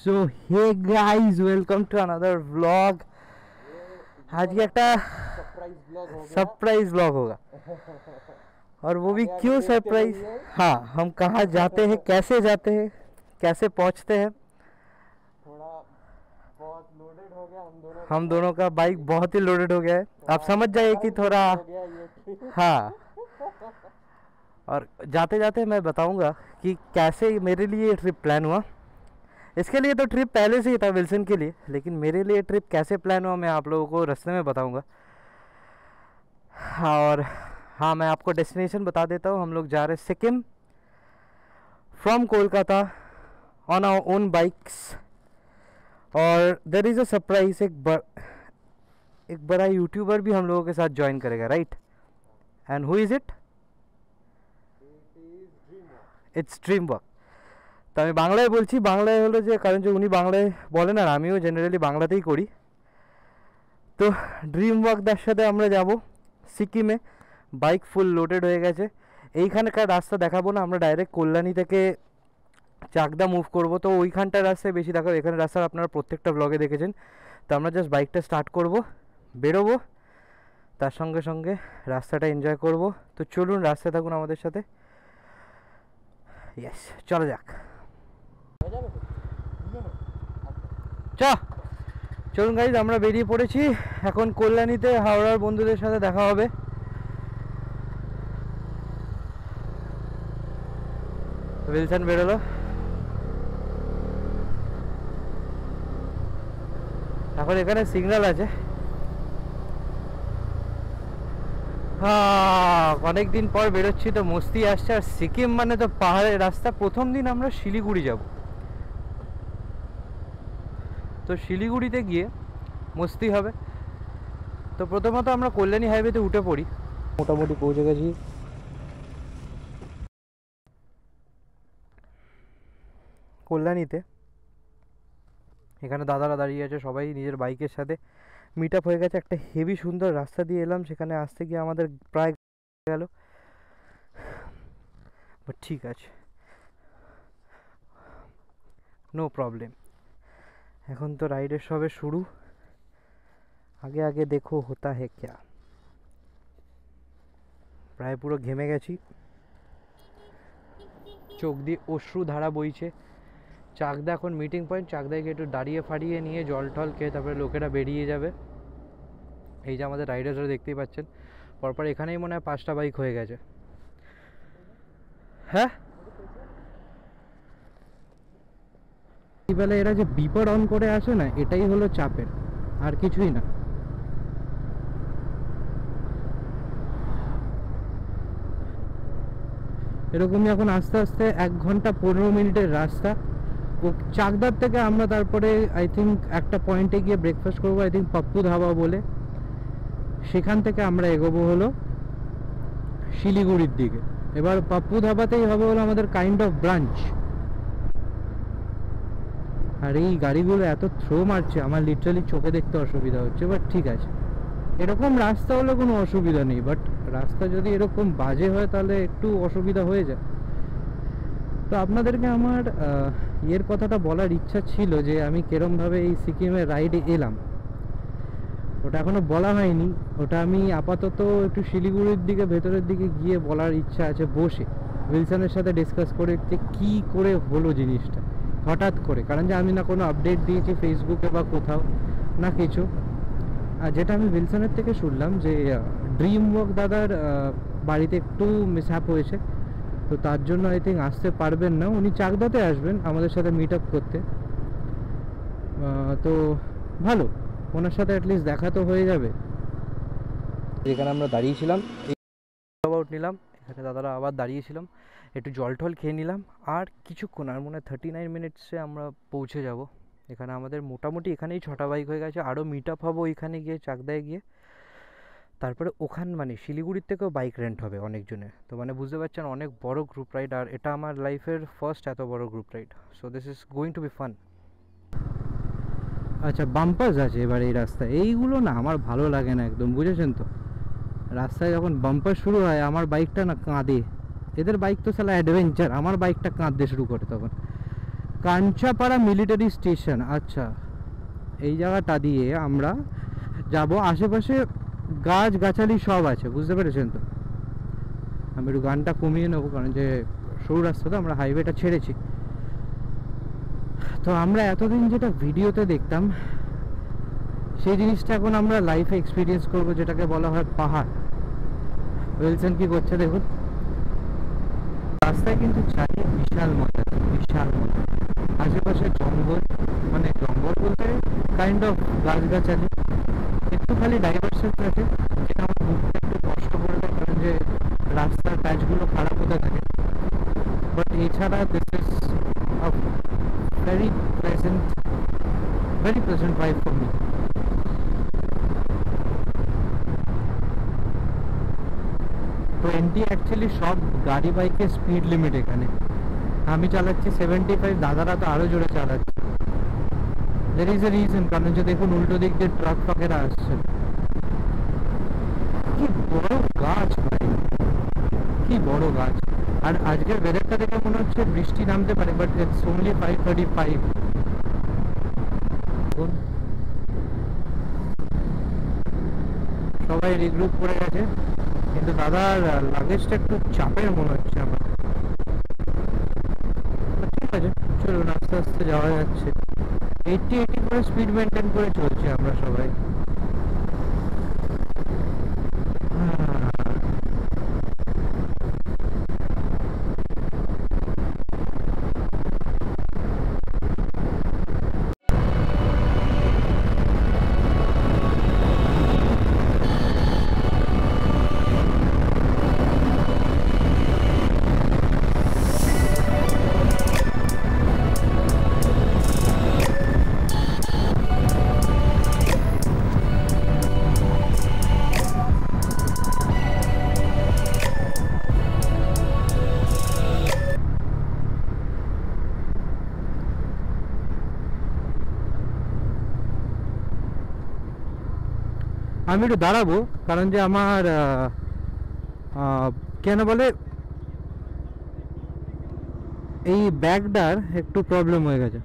So hey guys welcome to another vlog. आज ये एक सरप्राइज व्लॉग होगा और वो भी क्यों सरप्राइज। हाँ, हम कहाँ जाते हैं, कैसे जाते हैं, कैसे पहुँचते हैं। थोड़ा बहुत लोडेड हो गया हम दोनों का बाइक बहुत ही लोडेड हो गया है। आप समझ जाइए कि थोड़ा हाँ। और जाते जाते मैं बताऊंगा कि कैसे मेरे लिए ये ट्रिप प्लान हुआ। इसके लिए तो ट्रिप पहले से ही था विल्सन के लिए, लेकिन मेरे लिए ट्रिप कैसे प्लान हुआ मैं आप लोगों को रास्ते में बताऊंगा। और हाँ, मैं आपको डेस्टिनेशन बता देता हूँ। हम लोग जा रहे Sikkim from Kolkata on our own bikes. और देयर इज़ अ सरप्राइज, एक बड़ा यूट्यूबर भी हम लोगों के साथ ज्वाइन करेगा, right? And who is it? It's dream work. तो আমি বাংলায় বলছি, বাংলায় হলো যে কারণ যে উনি বাংলায় বলেন আর আমিও জেনারেলি বাংলাতেই করি। তো ড্রিম ওয়ার্কদার সাথে আমরা যাব সিকিমে। বাইক ফুল লোডেড হয়ে গেছে। এইখানকার রাস্তা দেখাবো না, আমরা ডাইরেক্ট কল্যাণী থেকে চাকদা মুভ করব। তো ওইখানটার রাস্তায় বেশি দেখাবো, এখানে রাস্তা আপনারা প্রত্যেকটা ব্লগে দেখেছেন। তো আমরা জাস্ট বাইকটা স্টার্ট করব, বেরোবো, তার সঙ্গে সঙ্গে রাস্তাটা এনজয় করব। তো চলুন, রাস্তায় থাকুন আমাদের সাথে। ইয়েস, চলো যাক। চলুন গাইজ, আমরা বেরিয়ে পড়েছি এখন কল্যাণীতে। হাওড়ার বন্ধুদের সাথে দেখা হবে। উইলসন বেরোলো। এখন এখানে সিগন্যাল আছে। অনেক দিন পর বেরোচ্ছি, তো মস্তি আসছে। আর সিকিম মানে তো পাহাড়ের রাস্তা। প্রথম দিন আমরা শিলিগুড়ি যাব। তো শিলিগুড়িতে গিয়ে মস্তি হবে। তো প্রথমত আমরা কল্যাণী হাইওয়েতে উঠে পড়ি। মোটামুটি পৌঁছে গেছি কল্যাণীতে। এখানে দাদারা দাঁড়িয়ে আছে, সবাই নিজের বাইকের সাথে মিট আপ হয়ে গেছে। একটা হেভি সুন্দর রাস্তা দিয়ে এলাম, সেখানে আসতে গিয়ে আমাদের প্রায় গেল, বাট ঠিক আছে, নো প্রবলেম। এখন তো রাইডের সবে শুরু, আগে আগে দেখো হোতা হে ক্যা। প্রায় পুরো ঘেমে গেছি, চোখ দিয়ে অশ্রু ধারা বইছে। চাকদা এখন মিটিং পয়েন্ট, চাকদায় গিয়ে একটু দাঁড়িয়ে ফাড়িয়ে নিয়ে জল টল খেয়ে তারপরে লোকেরা বেরিয়ে যাবে। এই যে আমাদের রাইডার্সরা দেখতেই পাচ্ছেন, পরপর এখানেই মনে হয় 5টা বাইক হয়ে গেছে। হ্যাঁ, বেলা এরা যে বিপার অন করে আসে না, এটাই হলো চাপের, আর কিছুই না। এরকমই এখন আস্তে আস্তে 1 ঘন্টা 15 মিনিটের রাস্তা। ও চাকদার থেকে আমরা তারপরে আই থিঙ্ক একটা পয়েন্টে গিয়ে ব্রেকফাস্ট করবো, আই থিঙ্ক পাপ্পু ধাবা বলে। সেখান থেকে আমরা এগোবো হলো শিলিগুড়ির দিকে। এবার পাপ্পু ধাবাতেই হবে হলো আমাদের কাইন্ড অফ ব্রাঞ্চ। আর এই গাড়িগুলো এত থ্রো মারছে, আমার লিটারালি চোখে দেখতে অসুবিধা হচ্ছে, বাট ঠিক আছে। এরকম রাস্তা হলে কোনো অসুবিধা নেই, বাট রাস্তা যদি এরকম বাজে হয় তাহলে একটু অসুবিধা হয়ে যায়। তো আপনাদেরকে আমার ইয়ের কথাটা বলার ইচ্ছা ছিল যে আমি কিরমভাবে এই সিকিমের রাইডে এলাম, ওটা এখনো বলা হয়নি। ওটা আমি আপাতত একটু শিলিগুড়ির দিকে ভেতরের দিকে গিয়ে বলার ইচ্ছা আছে, বসে উইলসনের সাথে ডিসকাস করে যে কী করে হলো জিনিসটা হঠাৎ করে। কারণ যে আমি না কোনো আপডেট দিয়েছি ফেসবুকে বা কোথাও, না কিছু। আর যেটা আমি উইলসনের থেকে শুনলাম যে ড্রিম ওয়ার্ক দাদার বাড়িতে একটু মিসহ্যাপ হয়েছে, তো তার জন্য আই থিঙ্ক আসতে পারবেন না। উনি চাকদাতে আসবেন আমাদের সাথে মিট আপ করতে। তো ভালো, ওনার সাথে অ্যাটলিস্ট দেখা তো হয়ে যাবে। যেখানে আমরা দাঁড়িয়েছিলাম আউট নিলাম, এখানে দাদারা আবার দাঁড়িয়েছিলাম, একটু জল টল খেয়ে নিলাম। আর কিছুক্ষণ, আর মনে হয় 39 মিনিটসে আমরা পৌঁছে যাব। এখানে আমাদের মোটামুটি এখানেই 6টা বাইক হয়ে গেছে। আরও মিট আপ হবো ওইখানে গিয়ে, চাকদায় গিয়ে। তারপরে ওখান মানে শিলিগুড়ির থেকেও বাইক রেন্ট হবে অনেকজনের। তো মানে বুঝতে পারছেন, অনেক বড় গ্রুপ রাইড। আর এটা আমার লাইফের ফার্স্ট এত বড় group ride. So this is going to B fun. আচ্ছা, বাম্পার্স আছে এবার এই রাস্তায়, এইগুলো না আমার ভালো লাগে না একদম, বুঝেছেন তো। রাস্তায় যখন বাম্পার শুরু হয় আমার বাইকটা না কাঁদে। এদের বাইক তো সালা অ্যাডভেঞ্চার, আমার বাইকটা কাঁদতে শুরু করে তখন। কাঞ্চাপাড়া মিলিটারি স্টেশন। আচ্ছা, এই জায়গাটা দিয়ে আমরা যাব। আশেপাশে গাছ গাছালি সব আছে, বুঝতে পেরেছেন তো। আমি একটু গানটা কমিয়ে নেবো, কারণ যে সরু রাস্তা তো, আমরা হাইওয়েটা ছেড়েছি। তো আমরা এতদিন যেটা ভিডিওতে দেখতাম, সেই জিনিসটা এখন আমরা লাইফে এক্সপিরিয়েন্স করব, যেটাকে বলা হয় পাহাড়। ওয়েলসন কি করছে দেখুন, রাস্তায় কিন্তু চারিয়ে বিশাল মজা, বিশাল মজা। আশেপাশে জঙ্গল, মানে জঙ্গল বলতে কাইন্ড অফ গাছগাছালি, একটু খালি ডাইভারসিটি আছে, যেটা আমার বুকটা একটু কষ্ট করে দেয়, কারণ যে রাস্তার প্যাচগুলো খারাপ হতে থাকে। বাট এছাড়া this is a very pleasant drive for me. তো এনটি অ্যাকচুয়ালি সব গাড়ি বাইকের স্পিড লিমিট এখানে। আমি চালাচ্ছি 75, দাদারা তো আরো জোরে চালাচ্ছে। দের ইজ এ রিজন, কারণ যে দেখুন উল্টো দিক দিয়ে ট্রাক ফাঁকেরা আসছে। কি বড় গাছ ভাই, কি বড় গাছ। আর আজকের ওয়েদারটা দেখে মনে হচ্ছে বৃষ্টি নামতে পারে, বাট ইটস ওনলি 5:35। সবাই রিগ্রুপ করে গেছে, কিন্তু দাদার লাগেজটা একটু চাপের মনে হচ্ছে আমার। ঠিক আছে, চলুন আস্তে আস্তে যাওয়া যাচ্ছে। 80 করে স্পিড মেনটেন করে চলছি আমরা সবাই। আমি একটু দাঁড়াবো, কারণ যে আমার কেন বলে এই ব্যাগটার একটু প্রবলেম হয়ে গেছে।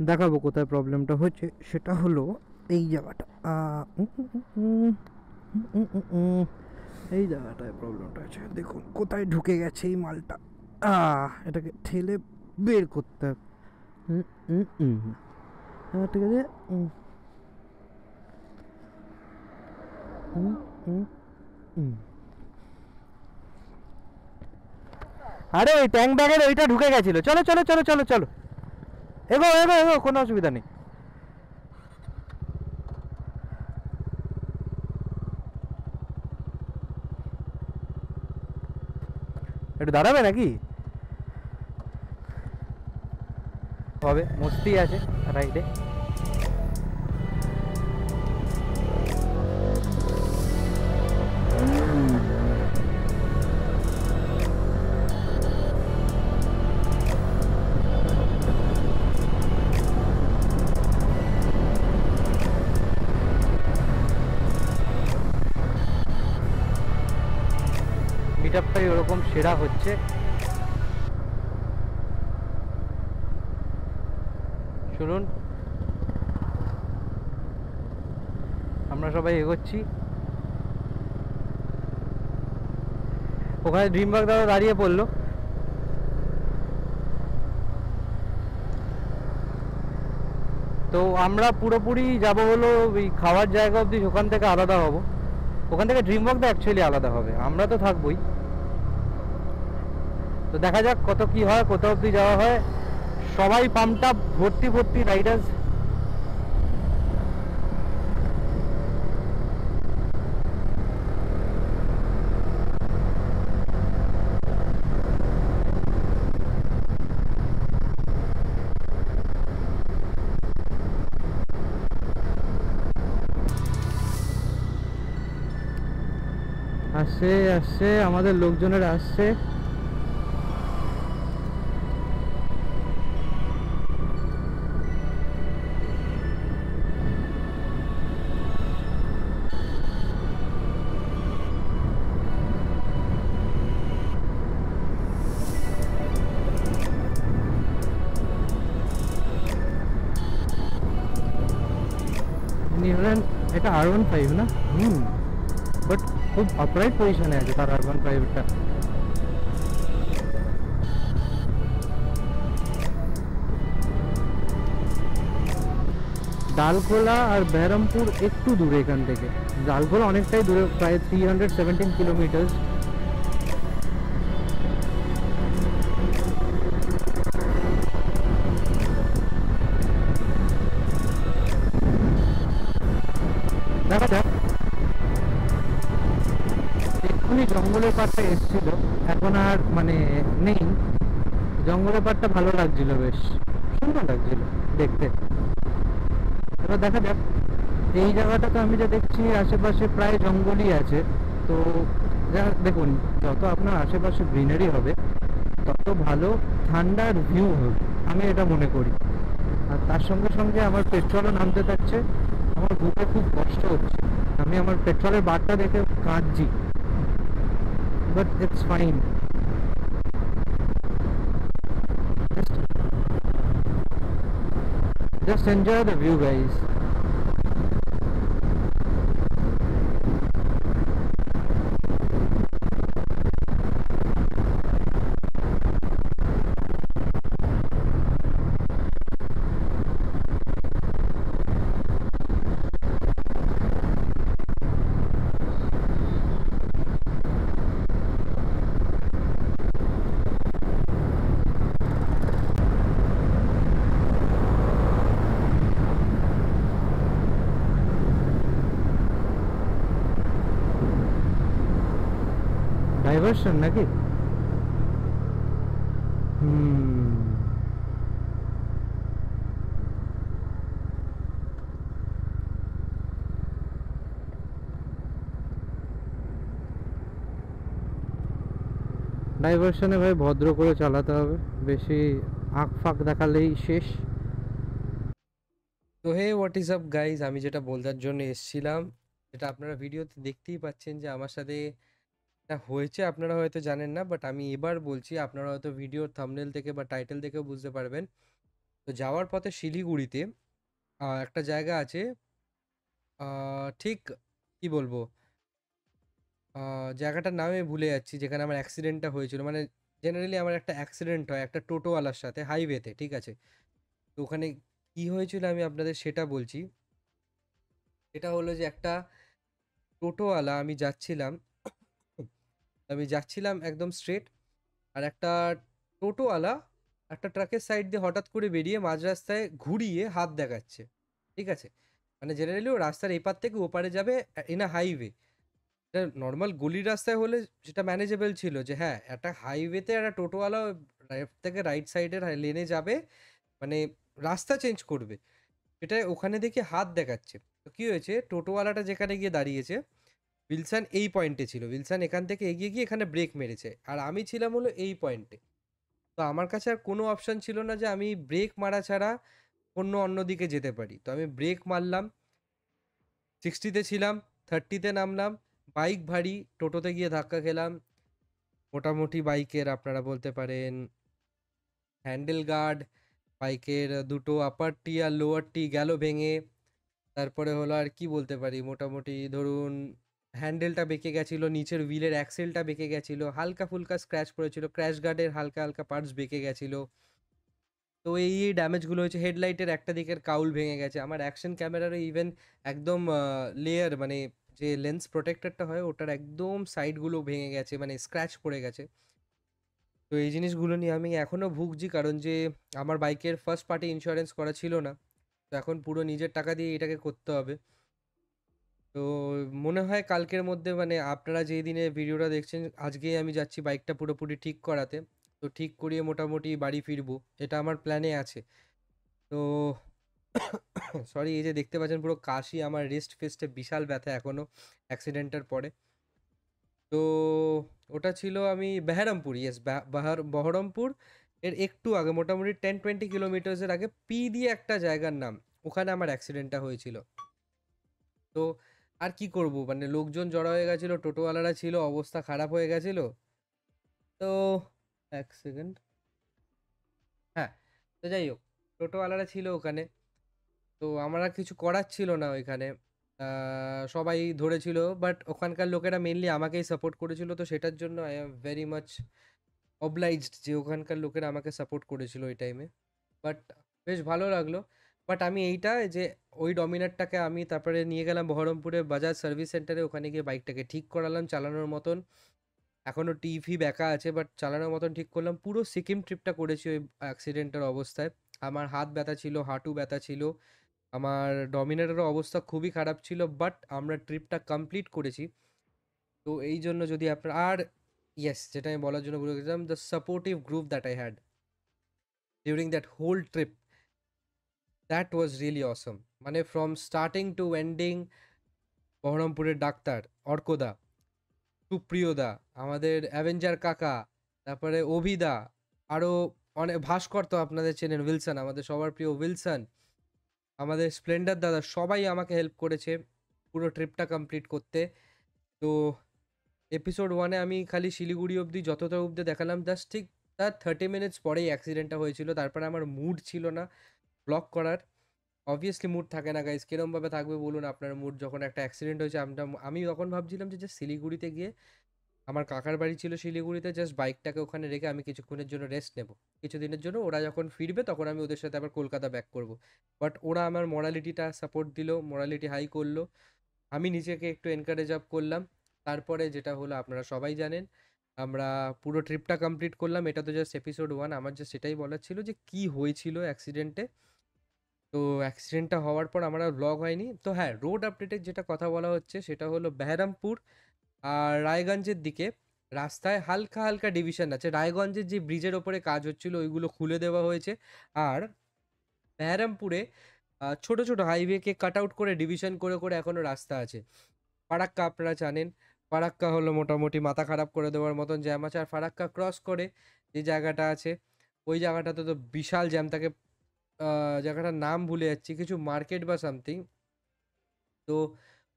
দেখাবো কোথায় প্রবলেমটা হচ্ছে। সেটা হলো এই জায়গাটা, এই জায়গাটায় প্রবলেমটা আছে। দেখুন কোথায় ঢুকে গেছে এই মালটা। এটাকে ঠেলে বের করতে হবে। ঠিক আছে, আরে ওই ট্যাঙ্ক ব্যাগের ওইটা ঢুকে গেছিল। চলো চলো চলো চলো চলো, এগো এগো এগো, কোনো অসুবিধা নেই। একটু দাঁড়াবে নাকি? হবে, মস্তি আছে রাইডে। মিটআপটাই ওরকম সেরা হচ্ছে। শুনুন, আমরা সবাই এগোচ্ছি। ওখানে ড্রিমবাগ দাদা দাঁড়িয়ে পড়লো। তো আমরা পুরোপুরি যাব হলো ওই খাওয়ার জায়গা অবধি, ওখান থেকে আলাদা হব। ওখান থেকে ড্রিমবাগটা অ্যাকচুয়ালি আলাদা হবে, আমরা তো থাকবোই। তো দেখা যাক কত কি হয়, কত অবধি যাওয়া হয়। সবাই পাম্পটা ভর্তি ভর্তি রাইডার্স। আসছে আসছে, আমাদের লোকজনের আসছে। এটা R15 না? বাট খুব আপরাইট পজিশনে আছে তার R15টা। ডালখোলা আর বেহরামপুর একটু দূরে এখান থেকে, ডালখোলা অনেকটাই দূরে, প্রায় 317 কিলোমিটার। দেখা যাক। এক্ষুনি জঙ্গলের পাড়টা এসেছিল, এখন আর মানে নেই। জঙ্গলের পাড়টা ভালো লাগছিল, বেশ সুন্দর লাগছিল দেখতে। এবার দেখা যাক। এই জায়গাটা তো আমি যা দেখছি আশেপাশে প্রায় জঙ্গলই আছে, তো যা দেখুন, যত আপনার আশেপাশে গ্রিনারি হবে তত ভালো ঠান্ডার ভিউ হবে, আমি এটা মনে করি। আর তার সঙ্গে সঙ্গে আমার পেট্রোলও নামতে থাকছে, আমার বুকে খুব কষ্ট হচ্ছে, আমি আমার পেট্রোলের বারটা দেখে কাঁদছি, but it's fine. Just enjoy the view guys. Diversion নাকি? ডাইভারশনে ভাই ভদ্র করে চালাতে হবে, বেশি আঁক ফাঁক দেখালেই শেষ। তো hey what is up guys, আমি যেটা বলার জন্য এসেছিলাম, যেটা আপনারা ভিডিওতে দেখতেই পাচ্ছেন যে আমার সাথে এটা হয়েছে, আপনারা হয়তো জানেন না, বাট আমি এবার বলছি, আপনারা হয়তো ভিডিওর থাম্বনেল থেকে বা টাইটেল দেখেও বুঝতে পারবেন। তো যাওয়ার পথে শিলিগুড়িতে একটা জায়গা আছে, ঠিক কি বলবো, জায়গাটার নামে ভুলে যাচ্ছি, যেখানে আমার অ্যাক্সিডেন্টটা হয়েছিল। মানে জেনারেলি আমার একটা অ্যাক্সিডেন্ট হয় একটা টোটোওয়ালার সাথে হাইওয়েতে, ঠিক আছে? তো ওখানে কি হয়েছিল আমি আপনাদের সেটা বলছি। এটা হলো যে একটা টোটোওয়ালা, আমি যাচ্ছিলাম একদম স্ট্রেট, আর একটা টোটোওয়ালা একটা ট্রাকের সাইড দিয়ে হঠাৎ করে বেরিয়ে মাঝ রাস্তায় ঘুরিয়ে হাত দেখাচ্ছে, ঠিক আছে? মানে জেনারেলি ও রাস্তার এপার থেকে ওপারে যাবে ইন আ হাইওয়ে। এটা নর্মাল গলির রাস্তায় হলে সেটা ম্যানেজেবল ছিল, যে হ্যাঁ একটা হাইওয়েতে একটা টোটোওয়ালা লেফট থেকে রাইট সাইডের লেনে যাবে, মানে রাস্তা চেঞ্জ করবে, এটা ওখানে দেখে হাত দেখাচ্ছে। তো কি হয়েছে, টোটোওয়ালাটা যেখানে গিয়ে দাঁড়িয়েছে, উইলসন এই পয়েন্টে ছিল, উইলসন এখান থেকে এগিয়ে গিয়ে এখানে ব্রেক মেরেছে, আর আমি ছিলাম হলো এই পয়েন্টে। তো আমার কাছে আর কোনো অপশন ছিল না যে আমি ব্রেক মারা ছাড়া অন্যদিকে যেতে পারি। তো আমি ব্রেক মারলাম, 60তে ছিলাম, 30তে নামলাম, বাইক ভারী, টোটোতে গিয়ে ধাক্কা খেলাম। মোটামুটি বাইকের আপনারা বলতে পারেন হ্যান্ডেল গার্ড, বাইকের দুটো আপার টি আর লোয়ার টি গেল ভেঙে। তারপরে হলো আর কি বলতে পারি, মোটামুটি ধরুন হ্যান্ডেলটা বেঁকে গেছিলো, নিচের হুইলের অ্যাক্সেলটা বেঁকে গেছিলো, হালকা ফুলকা স্ক্র্যাচ পড়েছিল, ক্র্যাশ গার্ডের হালকা হালকা পার্টস বেঁকে গেছিলো। তো এই ড্যামেজগুলো হয়েছে, হেডলাইটের একটা দিকের কাউল ভেঙে গেছে, আমার অ্যাকশন ক্যামেরারও ইভেন একদম লেয়ার, মানে যে লেন্স প্রোটেক্টরটা হয় ওটার একদম সাইডগুলো ভেঙে গেছে, মানে স্ক্র্যাচ পড়ে গেছে। তো এই জিনিসগুলো নিয়ে আমি এখনও ভুগছি, কারণ যে আমার বাইকের ফার্স্ট পার্টি ইন্স্যুরেন্স করা ছিল না, তো এখন পুরো নিজের টাকা দিয়ে এটাকে করতে হবে। তো মনে হয় কালকের মধ্যে, মানে আপনারা যেই দিনে ভিডিওটা দেখছেন আজকেই আমি যাচ্ছি বাইকটা পুরোপুরি ঠিক করাতে। তো ঠিক করিয়ে মোটামুটি বাড়ি ফিরবো, এটা আমার প্ল্যানে আছে। তো সরি, এই যে দেখতে পাচ্ছেন পুরো কাশি, আমার রিস্ট ফিস্টে বিশাল ব্যথা এখনো অ্যাক্সিডেন্টের পরে। তো ওটা ছিল আমি বেহারামপুর, ইয়েস, বহরমপুর এর একটু আগে, মোটামুটি 10-20 কিলোমিটার্সের আগে পি দিয়ে একটা জায়গার নাম, ওখানে আমার অ্যাক্সিডেন্টটা হয়েছিল। তো আর কি করব, মানে লোকজন জড়ো হয়ে গেছিলো, টোটোওয়ালারা ছিল, অবস্থা খারাপ হয়ে গেছিলো। তো এক সেকেন্ড, হ্যাঁ, তো যাই হোক, টোটোওয়ালারা ছিল ওখানে, তো আমার আর কিছু করার ছিল না ওইখানে। সবাই ধরেছিল, বাট ওখানকার লোকেরা মেনলি আমাকেই সাপোর্ট করেছিল, তো সেটার জন্য I am very much obliged যে ওখানকার লোকেরা আমাকে সাপোর্ট করেছিল ওই টাইমে। বাট বেশ ভালো লাগলো। বাট আমি এইটা যে ওই ডমিনারটাকে আমি তারপরে নিয়ে গেলাম বহরমপুরে বাজাজ সার্ভিস সেন্টারে, ওখানে গিয়ে বাইকটাকে ঠিক করালাম চালানোর মতন। এখনও টিভি ব্যাকা আছে, বাট চালানোর মতন ঠিক করলাম। পুরো সিকিম ট্রিপটা করেছি ওই অ্যাক্সিডেন্টের অবস্থায়। আমার হাত ব্যথা ছিল, হাঁটু ব্যথা ছিল, আমার ডমিনারেরও অবস্থা খুবই খারাপ ছিল, বাট আমরা ট্রিপটা কমপ্লিট করেছি। তো এই জন্য যদি আপনার আর ইয়েস, যেটা আমি বলার জন্য ভুলে গেছিলাম, the supportive group that I had during that whole trip, that was really awesome. মানে ফ্রম স্টার্টিং টু এন্ডিং, বহরমপুরের ডাক্তার অর্কদা, সুপ্রিয়দা, আমাদের অ্যাভেঞ্জার কাকা, তারপরে অভিদা, আরও অনেক ভাস্কর, তো আপনাদের চেনেন, উইলসন, আমাদের সবার প্রিয় উইলসন, আমাদের স্প্লেন্ডার দাদা, সবাই আমাকে হেল্প করেছে পুরো ট্রিপটা কমপ্লিট করতে। তো এপিসোড 1-এ আমি খালি শিলিগুড়ি অবধি যতটা অবধি দেখালাম, জাস্ট ঠিক তার 30 মিনিটস পরেই অ্যাক্সিডেন্টটা হয়েছিল। তারপরে আমার মুড ছিল না ব্লগ করার। অবভিয়াসলি মুড থাকে না গাইজ, কিরমভাবে থাকবে বলুন আপনার মুড যখন একটা অ্যাক্সিডেন্ট হয়েছে। আমি তখন ভাবছিলাম যে জাস্ট শিলিগুড়িতে গিয়ে, আমার কাকার বাড়ি ছিল শিলিগুড়িতে, জাস্ট বাইকটাকে ওখানে রেখে আমি কিছুক্ষণের জন্য রেস্ট নেব, কিছুদিনের জন্য। ওরা যখন ফিরবে তখন আমি ওদের সাথে আবার কলকাতা ব্যাক করব। বাট ওরা আমার মোরালিটিটা সাপোর্ট দিল, মোরালিটি হাই করলো, আমি নিজেকে একটু এনকারেজ আপ করলাম। তারপরে যেটা হলো আপনারা সবাই জানেন, আমরা পুরো ট্রিপটা কমপ্লিট করলাম। এটা তো জাস্ট এপিসোড 1, আমার জাস্ট সেটাই বলার ছিল যে কি হয়েছিল অ্যাক্সিডেন্টে। তো অ্যাক্সিডেন্টটা হওয়ার পর আমার আর ব্লগ হয়নি। তো হ্যাঁ, রোড আপডেটের যেটা কথা বলা হচ্ছে সেটা হলো বেহরামপুর আর রায়গঞ্জের দিকে রাস্তায় হালকা হালকা ডিভিশন আছে। রায়গঞ্জের যে ব্রিজের ওপরে কাজ হচ্ছিল ওইগুলো খুলে দেওয়া হয়েছে। আর বেহরামপুরে ছোট ছোট হাইওয়েকে কাট আউট করে ডিভিশন করে করে এখনো রাস্তা আছে। ফারাক্কা আপনারা জানেন, ফারাক্কা হলো মোটামুটি মাথা খারাপ করে দেওয়ার মতন জ্যাম আছে। আর ফারাক্কা ক্রস করে যে জায়গাটা আছে, ওই জায়গাটাতে তো বিশাল জ্যাম থাকে। জায়গাটার নাম ভুলে যাচ্ছি, কিছু মার্কেট বা সামথিং। তো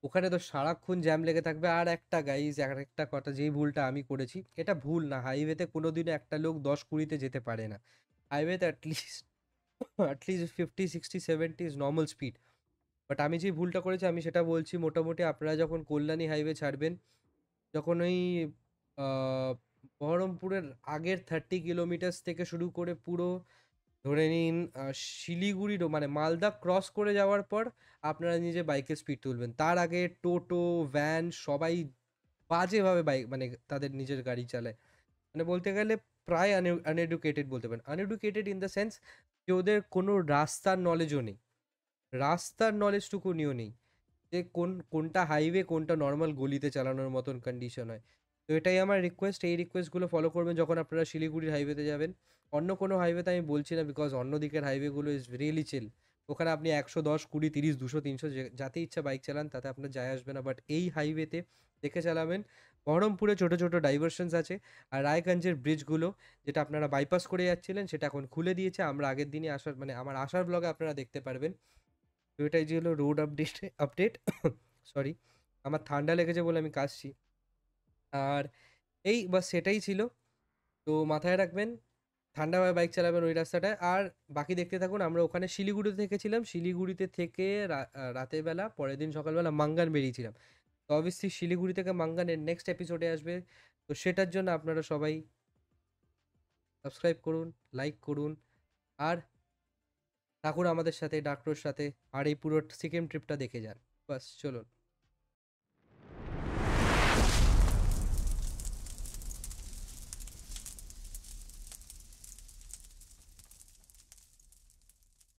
ওখানে তো সারাক্ষণ জ্যাম লেগে থাকবে। আর একটা গাইজ, একটা কথা, যেই ভুলটা আমি করেছি, এটা ভুল না, হাইওয়েতে কোনোদিনও একটা লোক 10-20-তে যেতে পারে না। হাইওয়েতে at least at least 50, 60, 70 is normal speed. But আমি যে ভুলটা করেছি আমি সেটা বলছি। মোটামুটি আপনারা যখন কল্যাণী হাইওয়ে ছাড়বেন, যখন ওই বহরমপুরের আগের 30 কিলোমিটার থেকে শুরু করে পুরো ধরে নিন শিলিগুড়িরও মানে মালদা ক্রস করে যাওয়ার পর আপনারা নিজে বাইকের স্পিড তুলবেন। তার আগে টোটো, ভ্যান সবাই বাজেভাবে বাইক মানে তাদের নিজের গাড়ি চালায়। মানে বলতে গেলে প্রায় আনএডুকেটেড বলতে পারেন। আনএডুকেটেড ইন দ্য সেন্স যে ওদের কোনো রাস্তার নলেজও নেই, রাস্তার নলেজটুকুনিও নেই যে কোনটা হাইওয়ে কোনটা নর্মাল গলিতে চালানোর মতন কন্ডিশন হয়। তো এটাই আমার রিকোয়েস্ট, এই রিকোয়েস্টগুলো ফলো করবেন যখন আপনারা শিলিগুড়ির হাইওয়েতে যাবেন। অন্য কোনো হাইওয়েতে আমি বলছি না, বিকজ অন্য দিকের হাইওয়েগুলো ইজ রিয়েলি চিল। ওখানে আপনি 110, 20, 30, 200, 300 যাতে ইচ্ছা বাইক চালান, তাতে আপনার যায় আসবে না। বাট এই হাইওয়েতে দেখে চালাবেন। বহরমপুরে ছোটো ছোটো ডাইভারশনস আছে। আর রায়গঞ্জের ব্রিজগুলো, যেটা আপনারা বাইপাস করে যাচ্ছিলেন, সেটা এখন খুলে দিয়েছে। আমরা আগের দিনই আসার মানে আমার আসার ব্লগে আপনারা দেখতে পারবেন। তো এটাই যে হলো রোড আপডেট সরি, আমার ঠান্ডা লেগেছে বলে আমি কাশছি। আর এই বাস সেটাই ছিল। তো মাথায় রাখবেন, ঠান্ডাভাবে বাইক চালাবেন ওই রাস্তাটায়। আর বাকি দেখতে থাকুন। আমরা ওখানে শিলিগুড়িতে থেকেছিলাম, শিলিগুড়িতে থেকে রাতের বেলা পরের দিন সকালবেলা মাঙ্গান বেরিয়েছিলাম। তো অবভিয়াসলি শিলিগুড়ি থেকে মাঙ্গানের নেক্সট এপিসোডে আসবে। তো সেটার জন্য আপনারা সবাই সাবস্ক্রাইব করুন, লাইক করুন, আর থাকুন আমাদের সাথে, ডাক্তারের সাথে, আর এই পুরো সিকিম ট্রিপটা দেখে যান। বাস চলুন।